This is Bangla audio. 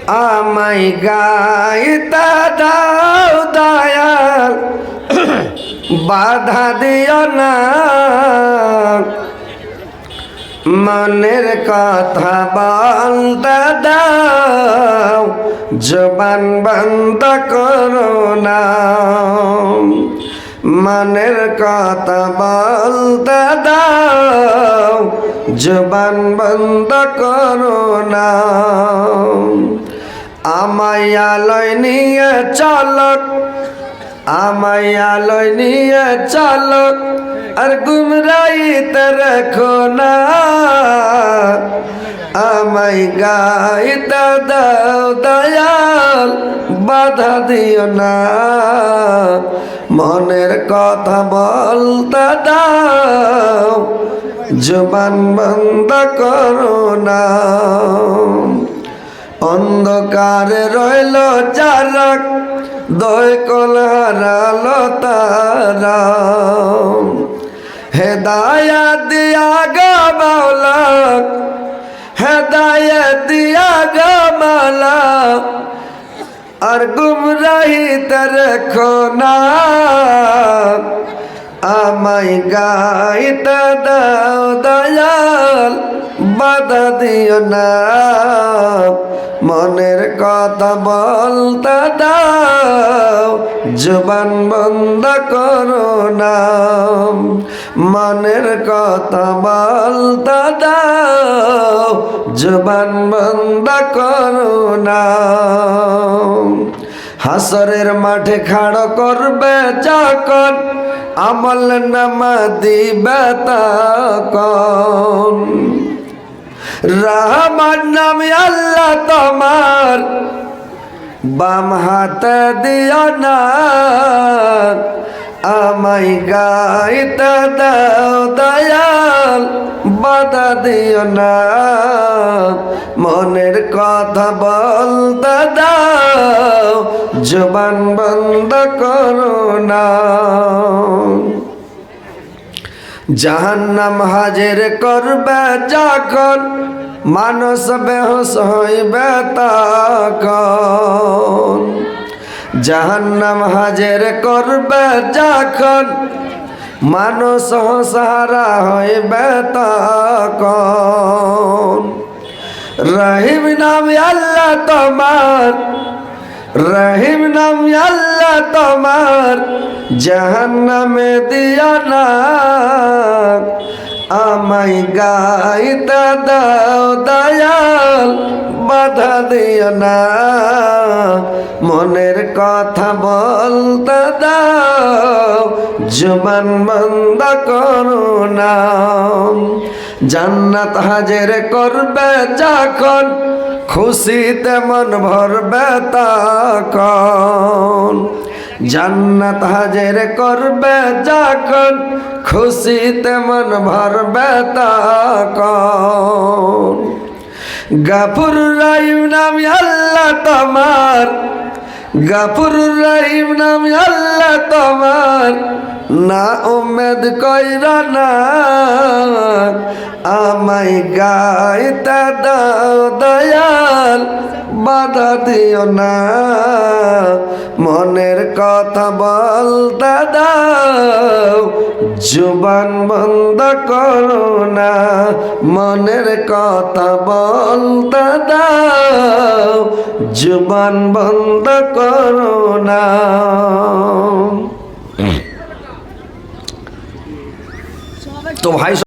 আমায় গাইতে দাও দয়াল বাধা দিও না মনের কথা বলতে দাও জবান বন্ধ করো না মনের কথা বলতে দাও জবান বন্ধ করো না আমায় আলোয় নিয়ে চলো আমায় আলোয় নিয়ে চলো আর গুমরাইতে রেখো না আমায় গাইতে দাও দয়াল বাধা দিও না মনের কথা বলতে দাও জবান বন্ধ করো না অন্ধকারে রইল চারক দয় কল হারালো তারা হেদায়াত দিয়া গো মাওলা হেদায়াত দিয়া গো মাওলা আর গুমরাহিতে রেখো না আমায় গাইতে দাও দয়াল বাধা দিও না মনের কথা বলতে দাও জবান বন্ধ করো না মনের কথা বলতে দাও জবান বন্ধ করো না হাসরের মাঠে খাড়া করবে যখন আমল নামা দিবে তখন রহমান নাম আল্লাহ তোমার বাম হাতে দিও না আমায় গাইতে দাও দয়াল বাধা দিও না মনের কথা বলতে দাও জবান বন্ধ করো না জাহান্নাম হাজির করবে যখন মানুষ বেহুশ হইবে তখন জাহান্নাম হাজির করবে যখন মানুষ সাহারা হইবে তখন রহিম নাম আল্লাহ তোমার রহিম নাম আল্লাহ তোমার জাহান্নামে দিও না আমায় গাইতে দাও দয়াল বাধা দিও না মনের কথা বলতে দাও জবান বন্ধ করো না জান্নাত হাজির করবে যখন খুশিতে মন ভরবে তখন জান্নাত হাজির করবে যখন খুশিতে মন ভরবে তখন গাফুর রহিম নাম আল্লাহ তোমার গাফুর রহিম নাম আল্লাহ তোমার না উম্মেদ কইরা না আমায় গাইতে দাও দয়াল বাধা দিও না মনের কথা বলতে দাও জবান বন্ধ করো না মনের কথা বলতে দাও জবান বন্ধ করো না তো ভাই